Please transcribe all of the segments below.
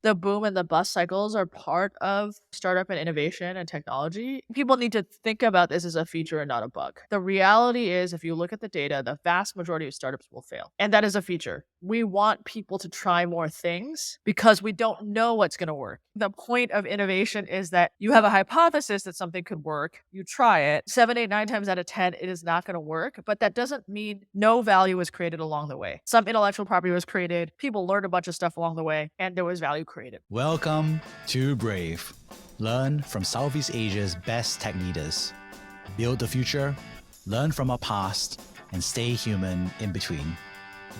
the boom and the bust cycles are part of startup and innovation and technology. People need to think about this as a feature and not a bug. The reality is, if you look at the data, the vast majority of startups will fail. And that is a feature. We want people to try more things because we don't know what's going to work. The point of innovation is that you have a hypothesis that something could work. You try it. 7, 8, 9 times out of 10, it is not going to work. But that doesn't mean no value was created along the way. Some intellectual property was created. People learned a bunch of stuff along the way, and there was value created. Welcome to Brave. Learn from Southeast Asia's best tech leaders. Build the future, learn from our past, and stay human in between.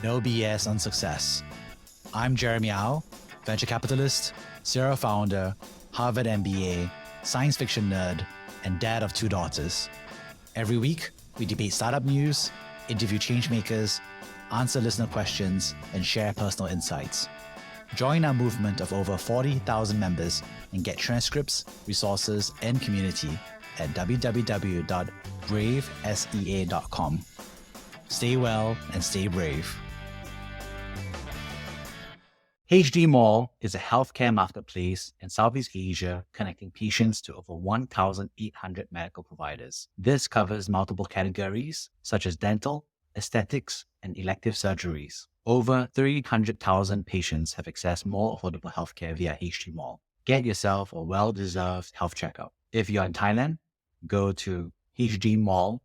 No BS on success. I'm Jeremy Au, venture capitalist, serial founder, Harvard MBA, science fiction nerd, and dad of 2 daughters. Every week, we debate startup news, interview changemakers, answer listener questions, and share personal insights. Join our movement of over 40,000 members and get transcripts, resources, and community at www.bravesea.com. Stay well and stay brave. HD Mall is a healthcare marketplace in Southeast Asia connecting patients to over 1,800 medical providers. This covers multiple categories such as dental, aesthetics, and elective surgeries. Over 300,000 patients have accessed more affordable healthcare via HD Mall. Get yourself a well-deserved health checkup. If you're in Thailand, go to hdmall.co.th.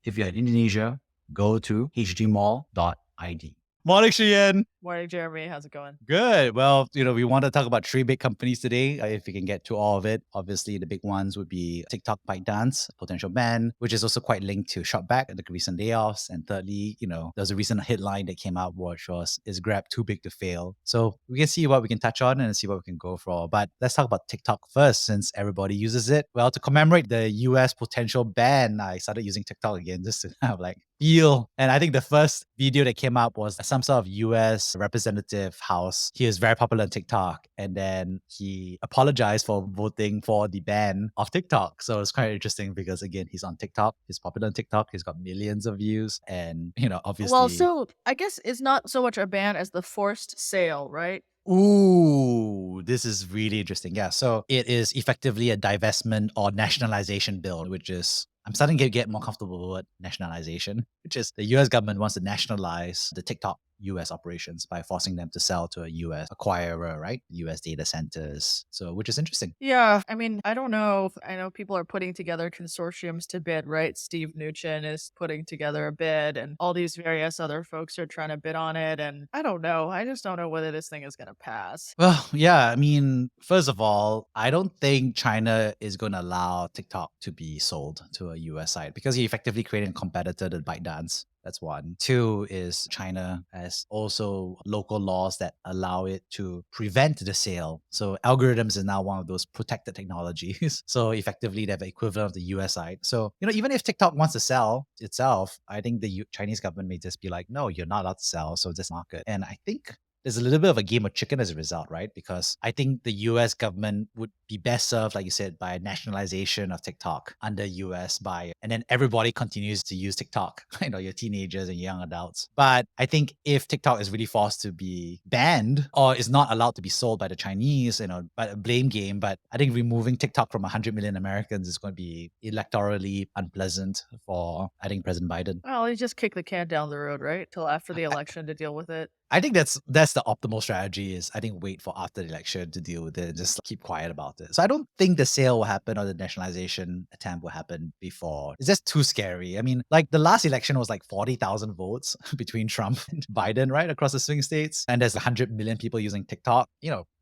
If you're in Indonesia, go to hdmall.id. Morning, Shiyan. Morning, Jeremy. How's it going? Good. Well, we want to talk about 3 big companies today, if we can get to all of it. Obviously, the big ones would be TikTok, ByteDance, potential ban, which is also quite linked to ShopBack and the recent layoffs. And thirdly, there's a recent headline that came out, which was, is Grab too big to fail? So we can see what we can touch on and see what we can go for. But let's talk about TikTok first, since everybody uses it. Well, to commemorate the US potential ban, I started using TikTok again just to kind of feel. And I think the first video that came up was some sort of US representative house. He is very popular on TikTok, and then he apologized for voting for the ban of TikTok. So it's quite interesting because, again, he's on TikTok, he's popular on TikTok, he's got millions of views, and obviously. Well, so I guess it's not so much a ban as the forced sale, right? Ooh, this is really interesting. Yeah, so it is effectively a divestment or nationalization bill, which is, I'm starting to get more comfortable with nationalization, which is the US government wants to nationalize the TikTok US operations by forcing them to sell to a US acquirer, right? US data centers. So, which is interesting. Yeah. I mean, I don't know. I know people are putting together consortiums to bid, right? Steve Mnuchin is putting together a bid, and all these various other folks are trying to bid on it. And I don't know. I just don't know whether this thing is going to pass. Well, yeah. I mean, first of all, I don't think China is going to allow TikTok to be sold to a US site because he effectively created a competitor to ByteDance. That's one. 2 is China has also local laws that allow it to prevent the sale. So algorithms is now one of those protected technologies. So effectively, they have the equivalent of the US side. So, even if TikTok wants to sell itself, I think the Chinese government may just be like, no, you're not allowed to sell. So this market. And I think there's a little bit of a game of chicken as a result, right? Because I think the US government would be best served, like you said, by nationalization of TikTok under US and then everybody continues to use TikTok, your teenagers and young adults. But I think if TikTok is really forced to be banned or is not allowed to be sold by the Chinese, but a blame game. But I think removing TikTok from 100 million Americans is going to be electorally unpleasant for, I think, President Biden. Well, he just kicked the can down the road, right? Till after the election to deal with it. I think that's the optimal strategy is, I think, wait for after the election to deal with it and just keep quiet about it. So I don't think the sale will happen or the nationalization attempt will happen before. It's just too scary. I mean, the last election was 40,000 votes between Trump and Biden, right? Across the swing states. And there's 100 million people using TikTok.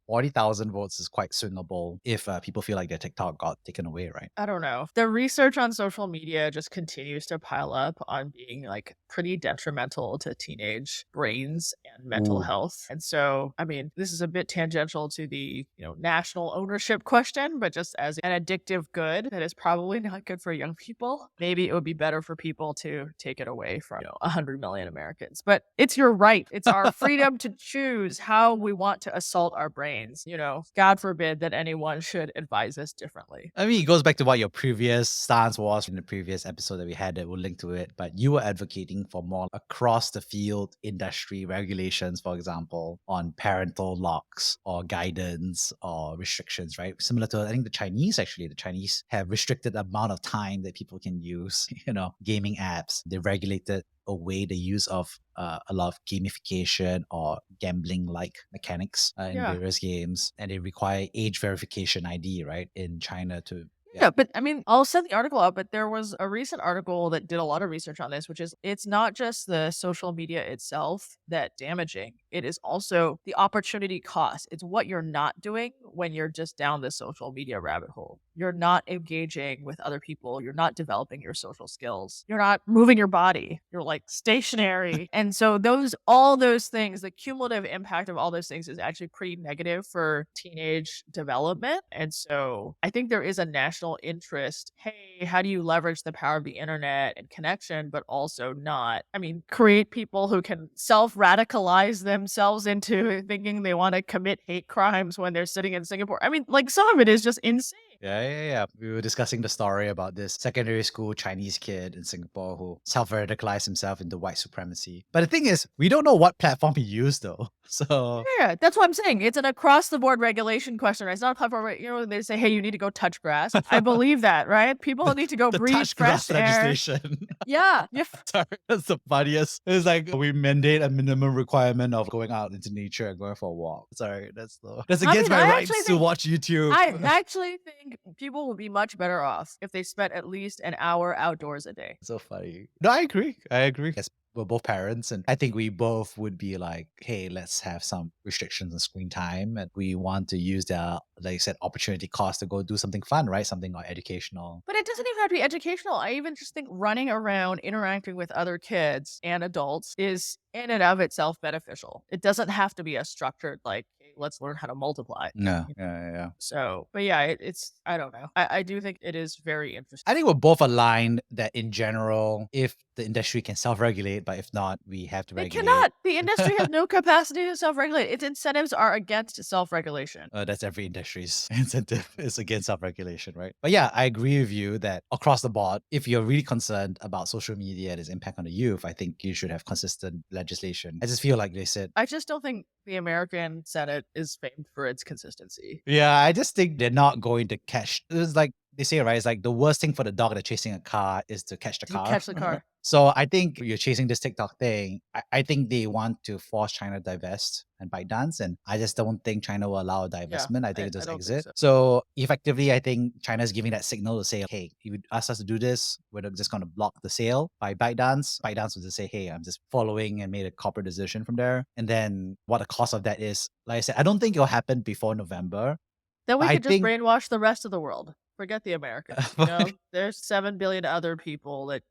40,000 votes is quite swingable if people feel like their TikTok got taken away, right? I don't know. The research on social media just continues to pile up on being pretty detrimental to teenage brains and mental health. And so, I mean, this is a bit tangential to the, national ownership question, but just as an addictive good that is probably not good for young people, maybe it would be better for people to take it away from 100 million Americans. But it's your right. It's our freedom to choose how we want to assault our brain. remains. God forbid that anyone should advise us differently. I mean, it goes back to what your previous stance was in the previous episode that we had that will link to it. But you were advocating for more across the field industry regulations, for example, on parental locks or guidance or restrictions, right? Similar to, I think, the Chinese, actually. The Chinese have restricted the amount of time that people can use, gaming apps. They regulated away the use of a lot of gamification or gambling like mechanics in Yeah. various games, and they require age verification ID, right, in China to Yeah, but I mean, I'll send the article up, but there was a recent article that did a lot of research on this, which is it's not just the social media itself that damaging. It is also the opportunity cost. It's what you're not doing when you're just down the social media rabbit hole. You're not engaging with other people. You're not developing your social skills. You're not moving your body. You're like stationary. And so all those things, the cumulative impact of all those things is actually pretty negative for teenage development. And so I think there is a national interest. Hey, how do you leverage the power of the internet and connection, but also not, create people who can self-radicalize themselves into thinking they want to commit hate crimes when they're sitting in Singapore. Some of it is just insane. Yeah. We were discussing the story about this secondary school Chinese kid in Singapore who self-radicalized himself into white supremacy. But the thing is, we don't know what platform he used though. So Yeah, that's what I'm saying. It's an across-the-board regulation question. Right? It's not a platform where, they say, hey, you need to go touch grass. I believe that, right? People need to go the breathe touch fresh grass air. legislation. Yeah. Sorry, that's the funniest. It's like we mandate a minimum requirement of going out into nature and going for a walk. Sorry, that's against my rights to watch YouTube. I actually think people would be much better off if they spent at least an hour outdoors a day. So funny. No, I agree. Yes, we're both parents, and I think we both would be like, hey, let's have some restrictions on screen time. And we want to use the, like I said, opportunity cost to go do something fun, right? Something like educational. But it doesn't even have to be educational. I even just think running around, interacting with other kids and adults is in and of itself beneficial. It doesn't have to be a structured, like, hey, let's learn how to multiply. No. Yeah. So, but yeah, it's, I don't know. I do think it is very interesting. I think we're both aligned that in general, if the industry can self-regulate, but if not, we have to They regulate. cannot. The industry has no capacity to self-regulate. Its incentives are against self-regulation. That's every industry's incentive is against self-regulation, right? But yeah, I agree with you that across the board, if you're really concerned about social media and its impact on the youth, I think you should have consistent legislation. I just feel like they said, I just don't think the American Senate is famed for its consistency. yeah, I just think they're not going to catch. It's like they say, right? It's like the worst thing for the dog that's chasing a car is to catch the car. Catch the car. So I think you're chasing this TikTok thing. I think they want to force China to divest and ByteDance, and I just don't think China will allow a divestment. I think it just exit. So effectively, I think China's giving that signal to say, hey, if you ask us to do this, we're just going to block the sale by ByteDance. ByteDance will just say, hey, I'm just following and made a corporate decision from there. And then what the cost of that is, like I said, I don't think it'll happen before November. Then we could just brainwash the rest of the world. Forget the Americans. There's 7 billion other people that,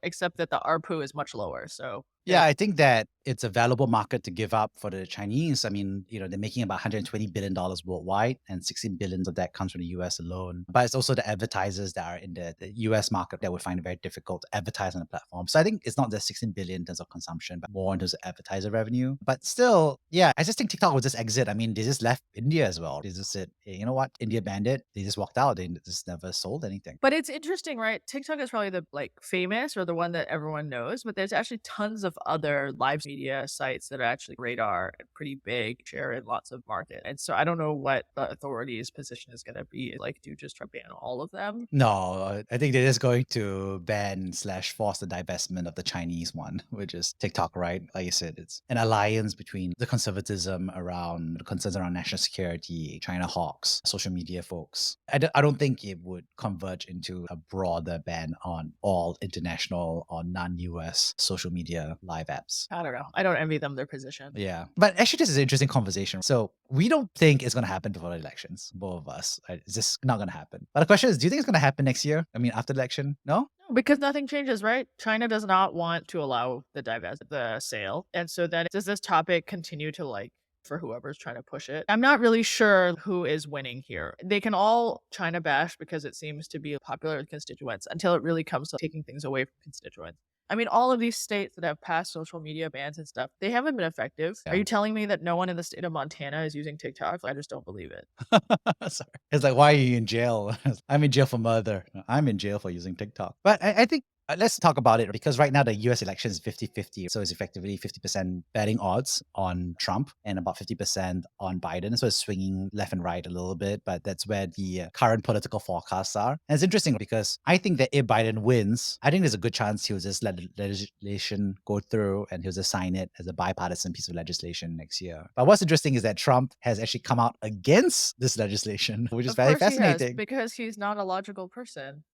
except that the ARPU is much lower. So yeah, I think that it's a valuable market to give up for the Chinese. I mean, they're making about $120 billion worldwide, and 16 billion of that comes from the US alone. But it's also the advertisers that are in the US market that would find it very difficult to advertise on the platform. So I think it's not just 16 billion in terms of consumption, but more in terms of advertiser revenue. But still, yeah, I just think TikTok will just exit. I mean, they just left India as well. They just said, hey, you know what? India banned it. They just walked out. They just never sold anything. But it's interesting, right? TikTok is probably the famous or the one that everyone knows, but there's actually tons of other live media sites that are actually radar and pretty big, share in lots of market. And so I don't know what the authorities' position is going to be. Like, do you just try to ban all of them? No, I think they're just going to ban/force the divestment of the Chinese one, which is TikTok, right? Like you said, it's an alliance between the conservatism around the concerns around national security, China hawks, social media folks. I don't think it would converge into a broader ban on all international or non-US social media live apps. I don't know. I don't envy them their position. Yeah. But actually, this is an interesting conversation. So we don't think it's going to happen before the elections, both of us. It's just not going to happen. But the question is, do you think it's going to happen next year? I mean, after the election? No? No, because nothing changes, right? China does not want to allow the sale. And so then does this topic continue to for whoever's trying to push it? I'm not really sure who is winning here. They can all China bash because it seems to be popular with constituents until it really comes to taking things away from constituents. I mean, all of these states that have passed social media bans and stuff, they haven't been effective. Are Yeah. you telling me that no one in the state of Montana is using TikTok? I just don't believe it. Sorry. It's like, why are you in jail? I'm in jail for murder. No, I'm in jail for using TikTok. But I think let's talk about it because right now the US election is 50-50. So it's effectively 50% betting odds on Trump and about 50% on Biden. So it's swinging left and right a little bit, but that's where the current political forecasts are. And it's interesting because I think that if Biden wins, I think there's a good chance he'll just let the legislation go through and he'll just sign it as a bipartisan piece of legislation next year. But what's interesting is that Trump has actually come out against this legislation, which is Of very course he has, fascinating. because he's not a logical person.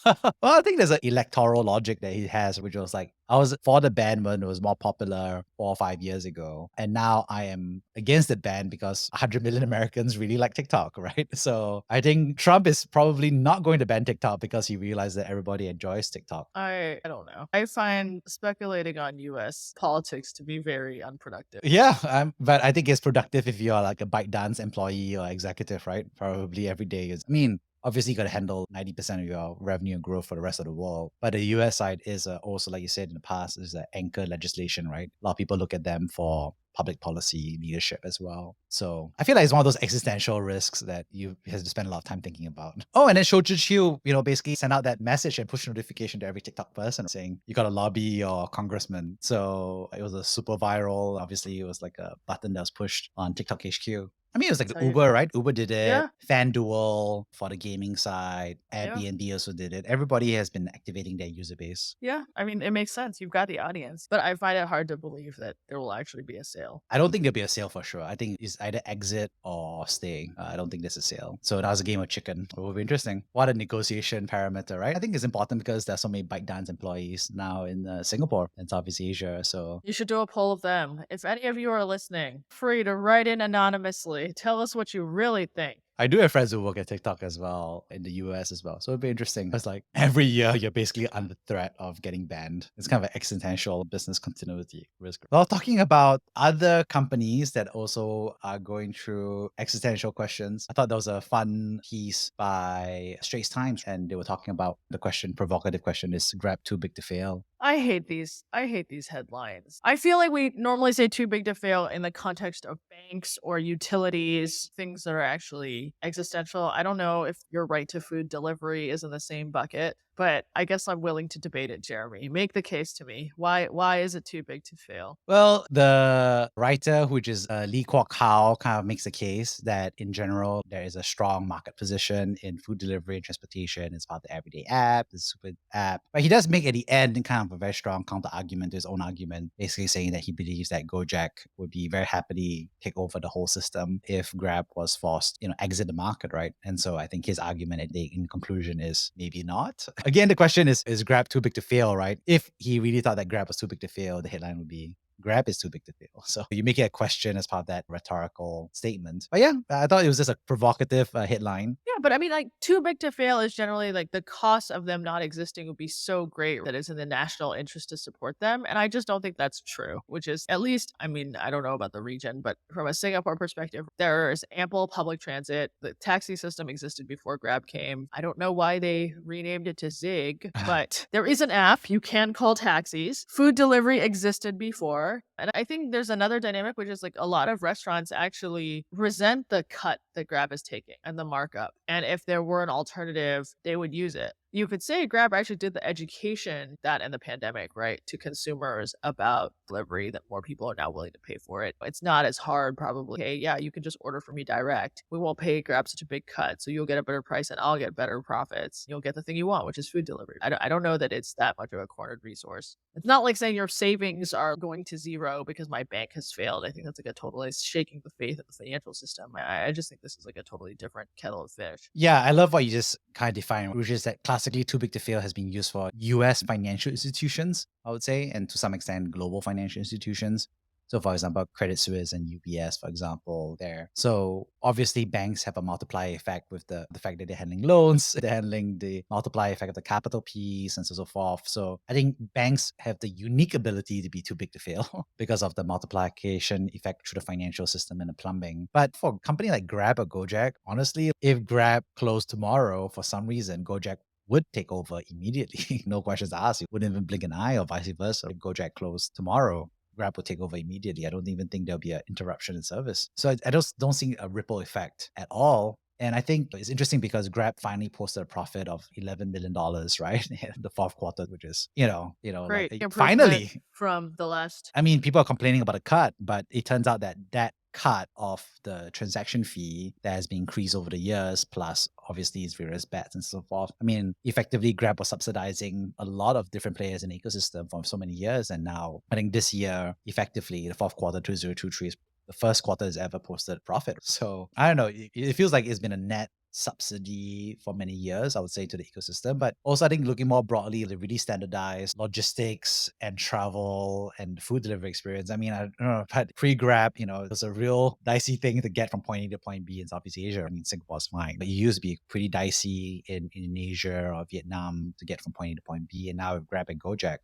Well, I think there's an electoral logic that he has, which was like, I was for the ban when it was more popular 4 or 5 years ago. And now I am against the ban because 100 million Americans really like TikTok, right? So I think Trump is probably not going to ban TikTok because he realized that everybody enjoys TikTok. I don't know. I find speculating on US politics to be very unproductive. Yeah, but I think it's productive if you're like a ByteDance employee or executive, right? Probably every day is. I mean, obviously, you got to handle 90% of your revenue and growth for the rest of the world. But the US side is also, like you said in the past, is anchor legislation, right? A lot of people look at them for public policy leadership as well. So I feel like it's one of those existential risks that you have to spend a lot of time thinking about. Oh, and then Shou Qiu, basically sent out that message and push notification to every TikTok person saying you got to lobby your congressman. So it was a super viral. Obviously, it was like a button that was pushed on TikTok HQ. I mean, it was like That's how you Uber, right? Uber did it. Yeah, FanDuel for the gaming side. yeah. Airbnb also did it. Everybody has been activating their user base. Yeah, I mean, it makes sense. You've got the audience, but I find it hard to believe that there will actually be a sale. I don't think there'll be a sale for sure. I think it's either exit or stay. I don't think there's a sale. So that was a game of chicken. It will be interesting. What a negotiation parameter, right? I think it's important because there's so many ByteDance employees now in Singapore and Southeast Asia. So You should do a poll of them. If any of you are listening, free to write in anonymously. Tell us what you really think. I do have friends who work at TikTok as well in the US as well. So it'd be interesting. It's like every year you're basically under threat of getting banned. It's kind of an existential business continuity risk. Well, talking about other companies that also are going through existential questions, I thought that was a fun piece by Straits Times. And they were talking about the provocative question, is Grab too big to fail? I hate these. I hate these headlines. I feel like we normally say too big to fail in the context of banks or utilities, things that are actually existential. I don't know if your right to food delivery is in the same bucket, but I guess I'm willing to debate it, Jeremy. Make the case to me. Why is it too big to fail? Well, the writer, which is Lee Kwok Hao, kind of makes the case that in general, there is a strong market position in food delivery and transportation. It's about the everyday app, the super app. But he does make at the end kind of a very strong counter argument to his own argument, basically saying that he believes that Gojek would be very happily take over the whole system if Grab was forced, exit the market, right? And so I think his argument in conclusion is maybe not. Again, the question is Grab too big to fail, right? If he really thought that Grab was too big to fail, the headline would be Grab is too big to fail. So you make it a question as part of that rhetorical statement. But yeah, I thought it was just a provocative headline. Yeah, but I mean, like, too big to fail is generally like the cost of them not existing would be so great that it's in the national interest to support them. And I just don't think that's true, which is at least, I mean, I don't know about the region, but from a Singapore perspective, there is ample public transit. The taxi system existed before Grab came. I don't know why they renamed it to Zig, but there is an app. You can call taxis. Food delivery existed before. And I think there's another dynamic, which is like a lot of restaurants actually resent the cut that Grab is taking and the markup. And if there were an alternative, they would use it. You could say Grab actually did the education that in the pandemic, right, to consumers about delivery that more people are now willing to pay for it. It's not as hard, probably. Hey, yeah, you can just order from me direct. We won't pay Grab such a big cut, so you'll get a better price and I'll get better profits. You'll get the thing you want, which is food delivery. I don't know that it's that much of a cornered resource. It's not like saying your savings are going to zero because my bank has failed. I think that's like a totally shaking the faith of the financial system. I just think this is like a totally different kettle of fish. Yeah, I love what you just kind of defined, which is that classically too big to fail has been used for US financial institutions, I would say, and to some extent global financial institutions. So, for example, Credit Suisse and UBS, for example, there. So, obviously, banks have a multiplier effect with the fact that they're handling loans, they're handling the multiplier effect of the capital piece, and so forth. So, I think banks have the unique ability to be too big to fail because of the multiplication effect through the financial system and the plumbing. But for a company like Grab or Gojek, honestly, if Grab closed tomorrow for some reason, Gojek would take over immediately. No questions asked. You wouldn't even blink an eye, or vice versa. If Gojek closed tomorrow, Grab would take over immediately. I don't even think there'll be an interruption in service. So I just don't see a ripple effect at all. And I think it's interesting because Grab finally posted a profit of $11 million, right? In the fourth quarter, which is, like Great improvement finally. from the last. I mean, people are complaining about a cut, but it turns out that that cut of the transaction fee that has been increased over the years, plus obviously its various bets and so forth. I mean, effectively, Grab was subsidizing a lot of different players in the ecosystem for so many years. And now, I think this year, effectively, the fourth quarter 2023 is the first quarter has ever posted profit. So I don't know. It feels like it's been a net subsidy for many years, I would say, to the ecosystem. But also, I think looking more broadly, they really standardized logistics and travel and food delivery experience. I mean, I don't know, but pre-Grab, it was a real dicey thing to get from point A to point B in Southeast Asia. I mean, Singapore's fine, but it used to be pretty dicey in Indonesia or Vietnam to get from point A to point B. And now with Grab and Gojek,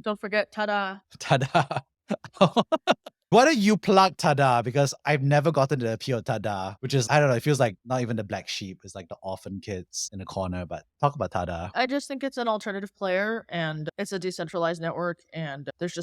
Don't forget, tada. tada. Why don't you plug Tada? Because I've never gotten the appeal of Tada, which is, I don't know, it feels like not even the black sheep. It's like the orphan kids in the corner. But talk about Tada. I just think it's an alternative player and it's a decentralized network and there's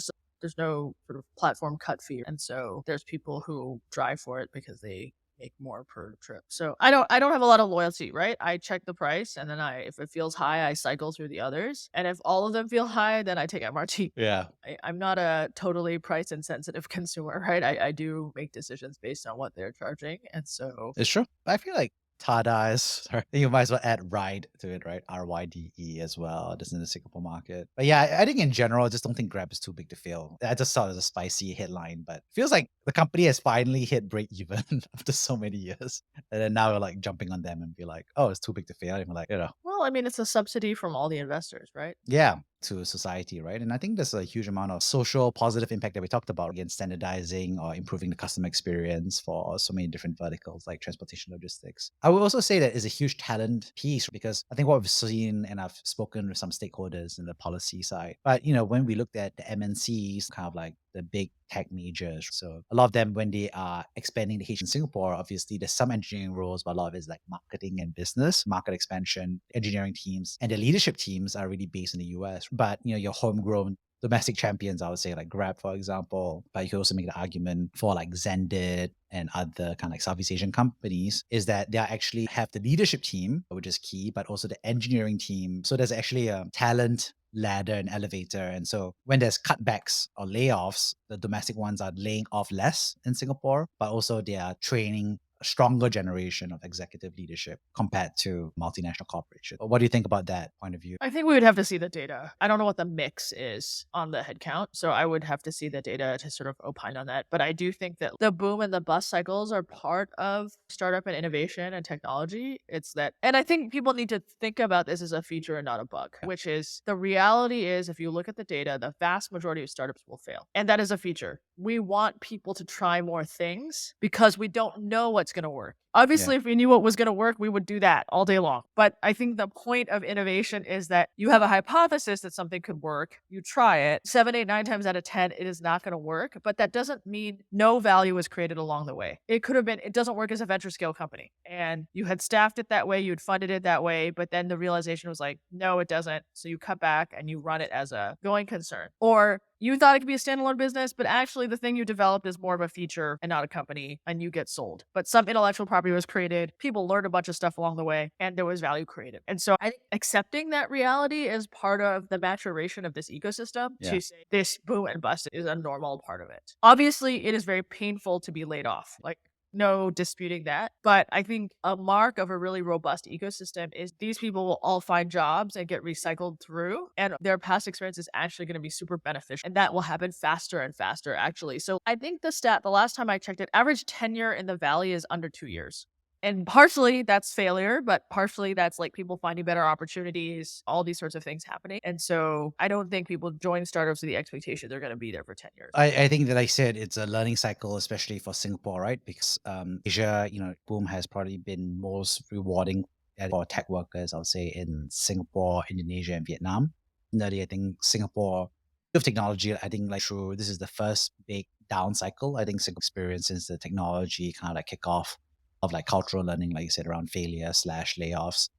no sort of platform cut fee. And so there's people who drive for it because they make more per trip. So I don't have a lot of loyalty, right? I check the price and then if it feels high, I cycle through the others. And if all of them feel high, then I take MRT. Yeah. I'm not a totally price insensitive consumer, right? I do make decisions based on what they're charging. And so It's true. I feel like Tada is, sorry, you might as well add Ride to it, right? RYDE as well, just in the Singapore market. But yeah, I think in general, I just don't think Grab is too big to fail. I just saw it as a spicy headline, but feels like the company has finally hit break even after so many years. And then now we're like jumping on them and be like, oh, it's too big to fail. And we're like, well, I mean, it's a subsidy from all the investors, right? yeah, to society, right? And I think there's a huge amount of social positive impact that we talked about, again, standardizing or improving the customer experience for so many different verticals like transportation logistics. I would also say that is a huge talent piece because I think what we've seen, and I've spoken with some stakeholders in the policy side, but when we looked at the MNCs, kind of like the big tech majors. So a lot of them, when they are expanding the H in Singapore, obviously there's some engineering roles, but a lot of it is like marketing and business, market expansion, engineering teams, and the leadership teams are really based in the US. But your homegrown domestic champions, I would say like Grab, for example, but you could also make the argument for like Zendit and other kind of like Southeast Asian companies, is that they actually have the leadership team, which is key, but also the engineering team. So there's actually a talent ladder and elevator. And so when there's cutbacks or layoffs, the domestic ones are laying off less in Singapore, but also they are training a stronger generation of executive leadership compared to multinational corporations. What do you think about that point of view? I think we would have to see the data. I don't know what the mix is on the headcount, so I would have to see the data to sort of opine on that. But I do think that the boom and the bust cycles are part of startup and innovation and technology. And I think people need to think about this as a feature and not a bug, which is the reality is if you look at the data, the vast majority of startups will fail. And that is a feature. We want people to try more things because we don't know what's going to work. Obviously, if we knew what was going to work, we would do that all day long. But I think the point of innovation is that you have a hypothesis that something could work. You try it. 7, 8, 9 times out of 10, it is not going to work. But that doesn't mean no value is created along the way. It could have been, it doesn't work as a venture scale company. And you had staffed it that way, you had funded it that way. But then the realization was like, no, it doesn't. So you cut back and you run it as a going concern. Or you thought it could be a standalone business, but actually the thing you developed is more of a feature and not a company, and you get sold. But some intellectual property was created, people learned a bunch of stuff along the way, and there was value created. And so I think accepting that reality is part of the maturation of this ecosystem to say this boom and bust is a normal part of it. Obviously, it is very painful to be laid off. Like, no disputing that. But I think a mark of a really robust ecosystem is these people will all find jobs and get recycled through, and their past experience is actually going to be super beneficial. And that will happen faster and faster, actually. So I think the last time I checked it, average tenure in the Valley is under 2 years. And partially that's failure, but partially that's like people finding better opportunities, all these sorts of things happening. And so I don't think people join startups with the expectation they're going to be there for 10 years. I think that I said it's a learning cycle, especially for Singapore, right? Because Asia, boom has probably been most rewarding for tech workers, I would say, in Singapore, Indonesia, and Vietnam. I think Singapore, with technology, I think like true, this is the first big down cycle. I think Singapore experiences the technology kind of like kick off of like cultural learning, like you said, around failure / layoffs.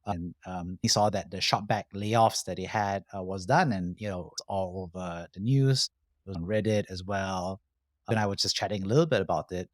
And he saw that the ShopBack layoffs that they had was done, and it's all over the news. It was on Reddit as well. And I was just chatting a little bit about it,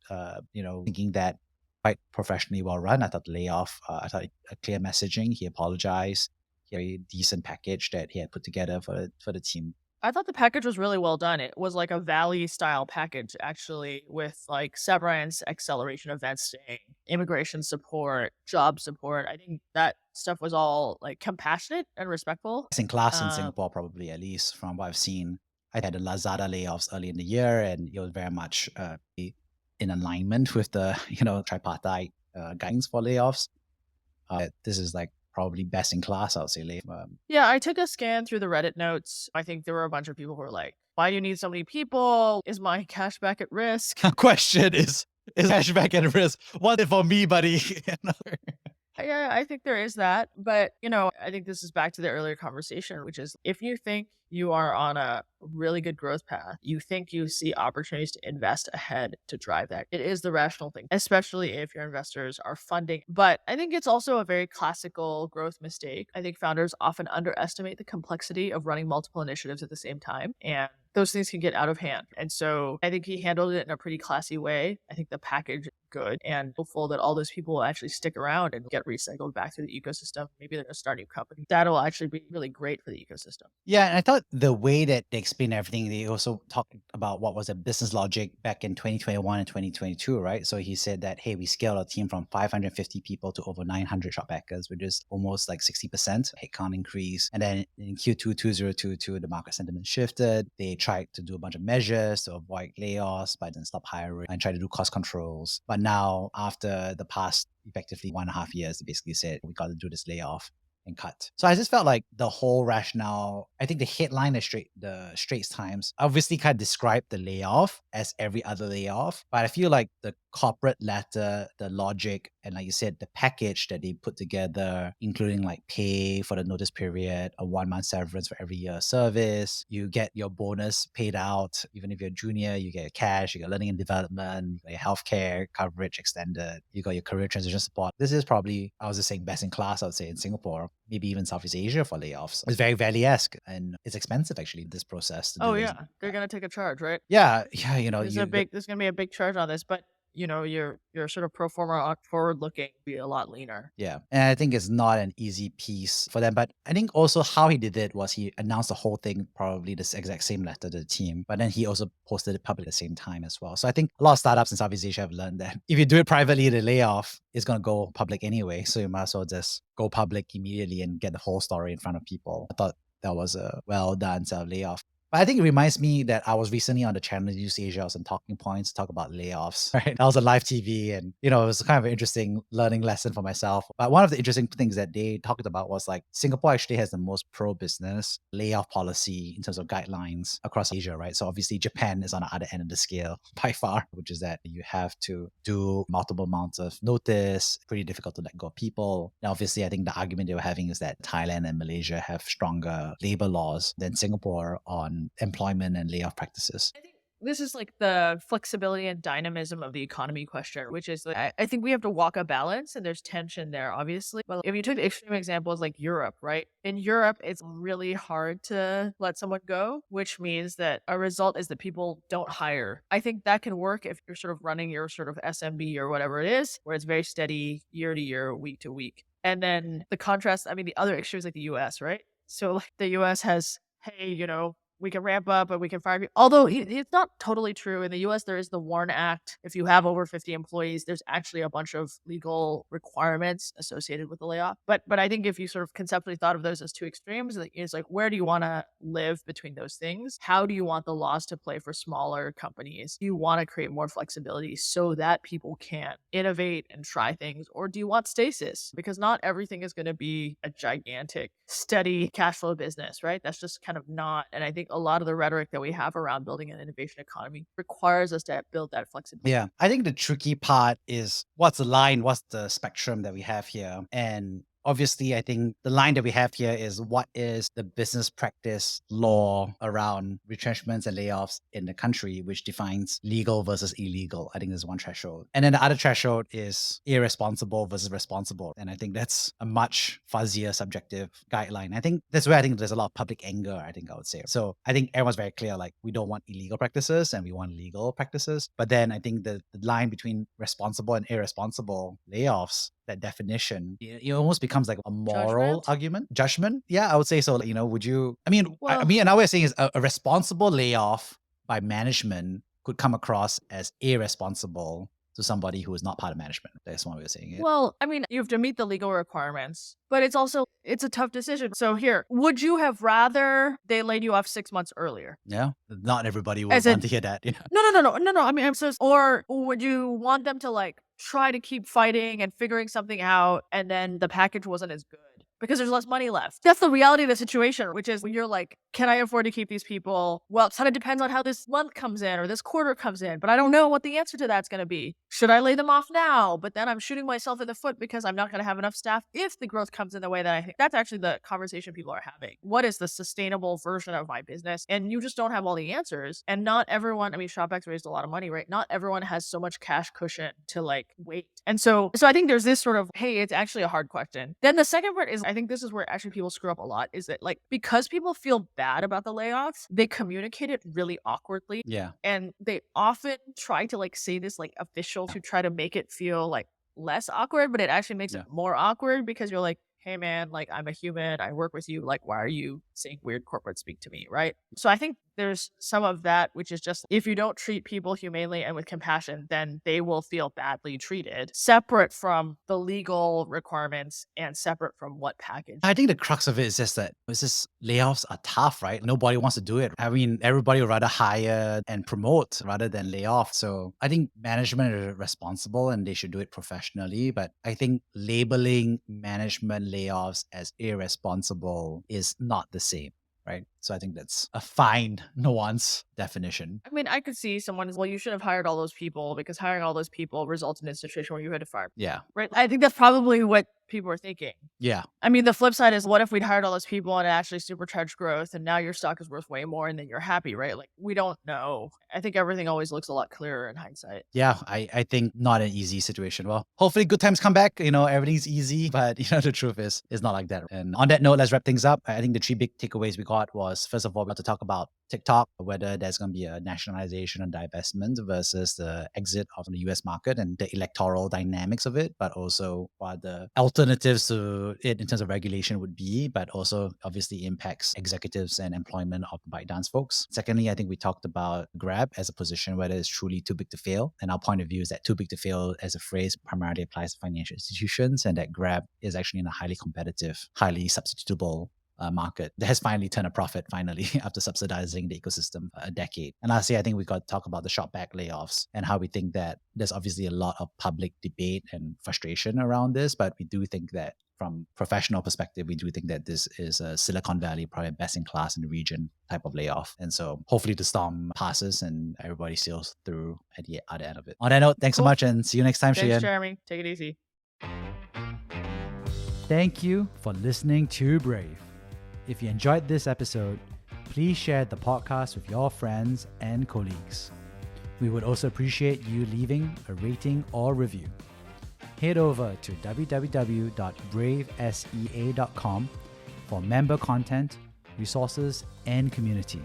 thinking that quite professionally well run. I thought the layoff, I thought a clear messaging. He apologized. He had a decent package that he had put together for the team. I thought the package was really well done. It was like a Valley style package, actually, with like severance, acceleration of vesting, immigration support, job support. I think that stuff was all like compassionate and respectful. Best in class in Um, Singapore, probably, at least from what I've seen. I had the Lazada layoffs early in the year, and it was very much in alignment with the tripartite guidance for layoffs. This is like probably best in class, I would say. yeah, I took a scan through the Reddit notes. I think there were a bunch of people who were like, why do you need so many people? Is my cashback at risk? Question is cashback at risk? What for me, buddy? Yeah, I think there is that. But, I think this is back to the earlier conversation, which is if you think you are on a really good growth path, you think you see opportunities to invest ahead to drive that. It is the rational thing, especially if your investors are funding. But I think it's also a very classical growth mistake. I think founders often underestimate the complexity of running multiple initiatives at the same time. And those things can get out of hand. And so I think he handled it in a pretty classy way. I think the package is good and hopeful that all those people will actually stick around and get recycled back through the ecosystem. Maybe they're going to start a new company. That'll actually be really great for the ecosystem. Yeah, and I thought the way that they explained everything, they also talked about what was a business logic back in 2021 and 2022, right? So he said that, hey, we scaled our team from 550 people to over 900 shopbackers, which is almost like 60% headcount increase. And then in Q2 2022, the market sentiment shifted. They tried to do a bunch of measures to avoid layoffs, but didn't stop hiring and try to do cost controls. But now, after the past effectively 1.5 years, they basically said, we got to do this layoff and cut. So I just felt like the whole rationale, I think the headline, the Straits Times, obviously kind of described the layoff as every other layoff. But I feel like the corporate letter, the logic, and like you said, the package that they put together, including like pay for the notice period, a 1-month severance for every year of service, you get your bonus paid out. Even if you're a junior, you get your cash, you get learning and development, your healthcare coverage extended, you got your career transition support. This is probably, I was just saying, best in class, I would say, in Singapore, maybe even Southeast Asia for layoffs. It's very Valley-esque, and it's expensive actually, this process to Oh do this. yeah, they're going to take a charge, right? Yeah, There's going to be a big charge on this, but your sort of pro forma forward looking be a lot leaner. Yeah. And I think it's not an easy piece for them. But I think also how he did it was he announced the whole thing, probably this exact same letter to the team. But then he also posted it publicly at the same time as well. So I think a lot of startups in Southeast Asia have learned that if you do it privately, the layoff is going to go public anyway. So you might as well just go public immediately and get the whole story in front of people. I thought that was a well done self layoff. But I think it reminds me that I was recently on the channel News Asia, some talking points to talk about layoffs, right? That was a live TV, and it was kind of an interesting learning lesson for myself. But one of the interesting things that they talked about was like Singapore actually has the most pro-business layoff policy in terms of guidelines across Asia, right? So obviously Japan is on the other end of the scale by far, which is that you have to do multiple amounts of notice, pretty difficult to let go of people. Now, obviously, I think the argument they were having is that Thailand and Malaysia have stronger labor laws than Singapore on employment and layoff practices. I think this is like the flexibility and dynamism of the economy question, which is like, I think we have to walk a balance and there's tension there, obviously. But if you took extreme examples like Europe, right? In Europe, it's really hard to let someone go, which means that a result is that people don't hire. I think that can work if you're sort of running your sort of SMB or whatever it is, where it's very steady year to year, week to week. And then the contrast, I mean, the other extreme is like the US, right? So like the US has, hey, we can ramp up and we can fire people. Although it's not totally true. In the US, there is the WARN Act. If you have over 50 employees, there's actually a bunch of legal requirements associated with the layoff. But I think if you sort of conceptually thought of those as two extremes, it's like, where do you want to live between those things? How do you want the laws to play for smaller companies? Do you want to create more flexibility so that people can innovate and try things? Or do you want stasis? Because not everything is going to be a gigantic, steady cash flow business, right? That's just kind of not. And I think a lot of the rhetoric that we have around building an innovation economy requires us to build that flexibility. Yeah. I think the tricky part is what's the line, what's the spectrum that we have here? And Obviously, I think the line that we have here is what is the business practice law around retrenchments and layoffs in the country, which defines legal versus illegal. I think there's one threshold. And then the other threshold is irresponsible versus responsible. And I think that's a much fuzzier subjective guideline. I think that's where I think there's a lot of public anger, I think I would say. So I think everyone's very clear, like we don't want illegal practices and we want legal practices. But then I think the line between responsible and irresponsible layoffs, that definition, it almost becomes like a moral judgment. Yeah, I would say so. Would you, another way of saying is a responsible layoff by management could come across as irresponsible to somebody who is not part of management. That's one way of saying it. Well, you have to meet the legal requirements, but it's a tough decision. So here, would you have rather they laid you off 6 months earlier? Yeah, not everybody would want to hear that. No. Or would you want them to try to keep fighting and figuring something out, and then the package wasn't as good because there's less money left? That's the reality of the situation, which is when you're like, can I afford to keep these people? Well, it kind of depends on how this month comes in or this quarter comes in, but I don't know what the answer to that's going to be. Should I lay them off now? But then I'm shooting myself in the foot because I'm not going to have enough staff if the growth comes in the way that I think. That's actually the conversation people are having. What is the sustainable version of my business? And you just don't have all the answers. And not everyone, ShopBack's raised a lot of money, right? Not everyone has so much cash cushion to wait. And so I think there's this sort of, hey, it's actually a hard question. Then the second part is, I think this is where actually people screw up a lot, is that because people feel bad about the layoffs, they communicate it really awkwardly. Yeah. And they often try to say this official to try to make it feel less awkward, but it actually makes it more awkward because you're like, hey man, I'm a human, I work with you, why are you saying weird corporate speak to me, right? So I think there's some of that, which is just, if you don't treat people humanely and with compassion, then they will feel badly treated, separate from the legal requirements and separate from what package. I think the crux of it is just that layoffs are tough, right? Nobody wants to do it. Everybody would rather hire and promote rather than lay off. So I think management are responsible and they should do it professionally. But I think labeling management layoffs as irresponsible is not the same. Right. So I think that's a fine, nuanced definition. I could see someone is, well, you should have hired all those people because hiring all those people results in a situation where you had to fire. Yeah. Right. I think that's probably what people are thinking. Yeah. The flip side is, what if we'd hired all those people and it actually supercharged growth and now your stock is worth way more and then you're happy, right? We don't know. I think everything always looks a lot clearer in hindsight. Yeah, I think not an easy situation. Well, hopefully good times come back. Everything's easy, but the truth is, it's not like that. And on that note, let's wrap things up. I think the 3 big takeaways we got was, first of all, we got to talk about TikTok, whether there's going to be a nationalization and divestment versus the exit of the US market and the electoral dynamics of it, but also what the alternatives to it in terms of regulation would be, but also obviously impacts executives and employment of the ByteDance folks. Secondly, I think we talked about Grab as a position, whether it's truly too big to fail. And our point of view is that too big to fail as a phrase primarily applies to financial institutions, and that Grab is actually in a highly competitive, highly substitutable market that has finally turned a profit after subsidizing the ecosystem a decade. And lastly, I think we got to talk about the ShopBack layoffs and how we think that there's obviously a lot of public debate and frustration around this, but we do think that from professional perspective, we do think that this is a Silicon Valley, probably best in class in the region type of layoff. And so hopefully the storm passes and everybody sails through at the other end of it. On that note, thanks so much and see you next time, Shiyan. Thanks, Jeremy. Take it easy. Thank you for listening to Brave. If you enjoyed this episode, please share the podcast with your friends and colleagues. We would also appreciate you leaving a rating or review. Head over to www.bravesea.com for member content, resources, and community.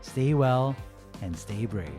Stay well and stay brave.